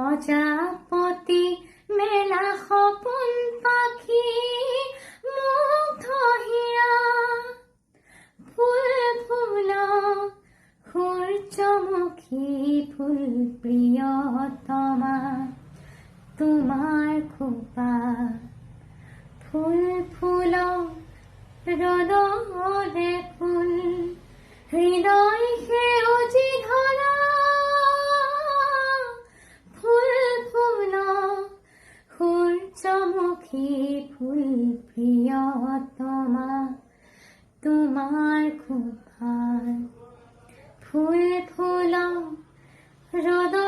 প্ৰজাপতি মেলা সপোন পাখি মুগ্ধ হিয়া ফুল ফুল সূৰ্যমুখী ফুল প্ৰিয়তমা তোমাৰ খোপা ফুল ফুল ৰদলে ফুল হৃদয় সেউজী ধৰা ফুল ফুল সূৰ্যমুখী ফুল প্ৰিয়তমা তোমাৰ খোপা ফুল ফুল ৰদ